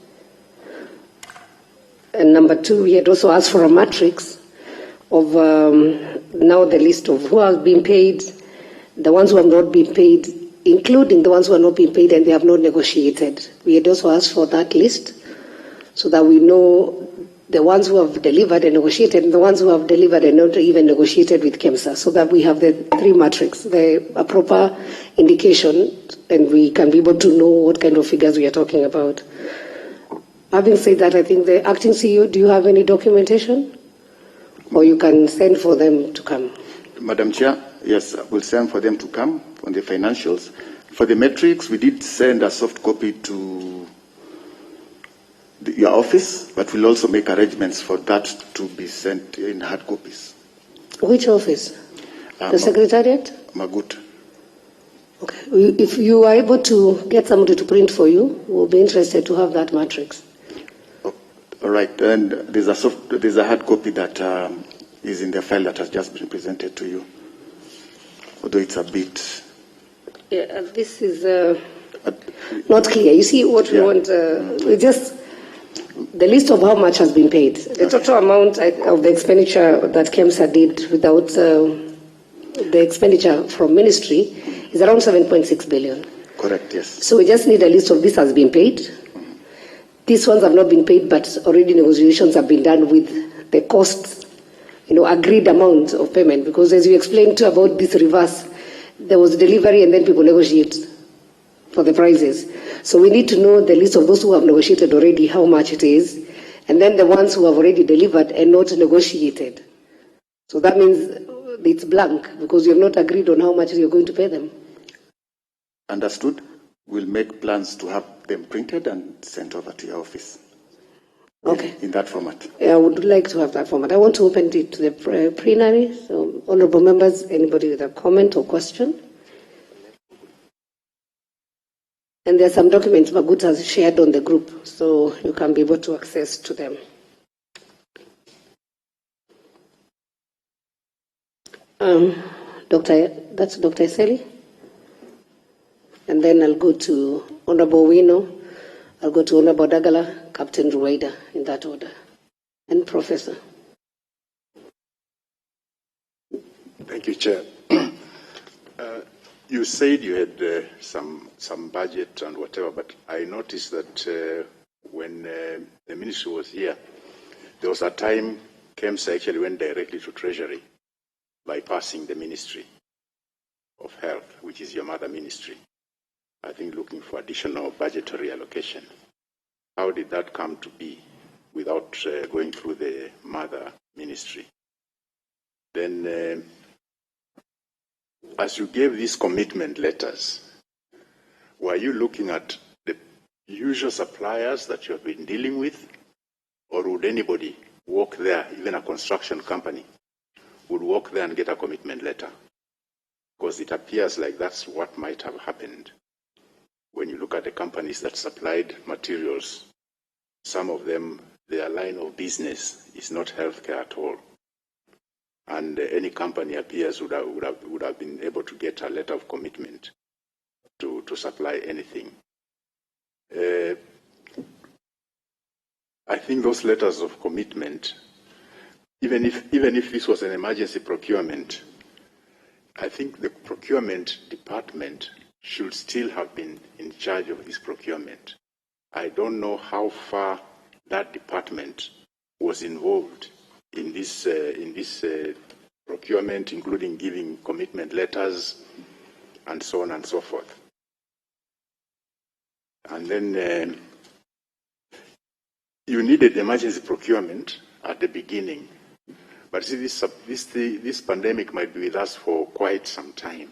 And number two, we had also asked for a matrix of now the list of who have been paid, the ones who have not been paid, including the ones who have not been paid and they have not negotiated. We had also asked for that list so that we know the ones who have delivered and negotiated and the ones who have delivered and not even negotiated with Kemsa, so that we have the three matrix, a proper indication, and we can be able to know what kind of figures we are talking about. Having said that, I think the acting CEO, do you have any documentation? Or you can send for them to come? Madam Chair, yes, we'll send for them to come on the financials. For the metrics, we did send a soft copy to your office, but we'll also make arrangements for that to be sent in hard copies. Which office? The Secretariat? Magut. Okay. If you are able to get somebody to print for you, we'll be interested to have that matrix. All right, and there's a hard copy that is in the file that has just been presented to you, although it's a bit. Yeah, this is not clear. You see what we want? We just the list of how much has been paid. The total amount of the expenditure that Kemsa did without the expenditure from ministry is around 7.6 billion. Correct, yes. So we just need a list of this has been paid. These ones have not been paid, but already negotiations have been done with the costs, agreed amount of payment. Because as you explained about this reverse, there was delivery and then people negotiate for the prices. So we need to know the list of those who have negotiated already, how much it is, and then the ones who have already delivered and not negotiated. So that means it's blank because you have not agreed on how much you're going to pay them. Understood. We'll make plans to have them printed and sent over to your office. Okay. In that format. Yeah, I would like to have that format. I want to open it to the plenary. So, honourable members, anybody with a comment or question? And there are some documents Magut has shared on the group, so you can be able to access to them. That's Dr. Eseli. And then I'll go to Honorable Wino, I'll go to Honorable Dagala, Captain Ruwaida, in that order, and Professor. Thank you, Chair. You said you had some budget and whatever, but I noticed that when the ministry was here, there was a time Kemsa actually went directly to Treasury, bypassing the Ministry of Health, which is your mother ministry, I think looking for additional budgetary allocation. How did that come to be without going through the mother ministry? Then, as you gave these commitment letters, were you looking at the usual suppliers that you have been dealing with, or would anybody walk there, even a construction company, would walk there and get a commitment letter? Because it appears like that's what might have happened. When you look at the companies that supplied materials, some of them, their line of business is not healthcare at all. And any company appears would have been able to get a letter of commitment to supply anything. I think those letters of commitment, even if this was an emergency procurement, I think the procurement department should still have been in charge of this procurement. I don't know how far that department was involved in this procurement, including giving commitment letters and so on and so forth. And then you needed emergency procurement at the beginning. But see, this pandemic might be with us for quite some time.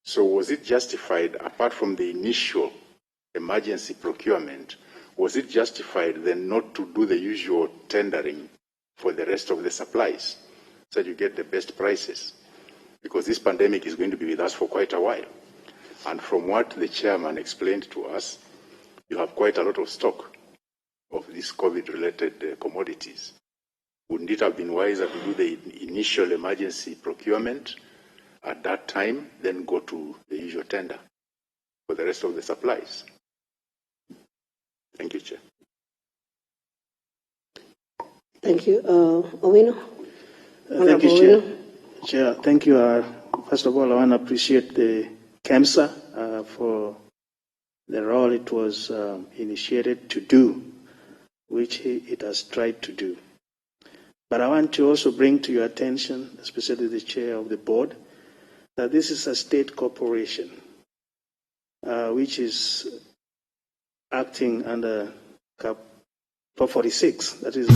So was it justified, apart from the initial emergency procurement, was it justified then not to do the usual tendering for the rest of the supplies so that you get the best prices? Because this pandemic is going to be with us for quite a while. And from what the chairman explained to us, you have quite a lot of stock of these COVID-related commodities. Wouldn't it have been wiser to do the initial emergency procurement at that time, then go to the usual tender for the rest of the supplies? Thank you, Chair. Thank you. Owino? Thank you, Chair. Chair, thank you. First of all, I want to appreciate the Kemsa for the role it was initiated to do, which it has tried to do. But I want to also bring to your attention, especially the chair of the board, that this is a state corporation which is acting under Cap 446, that is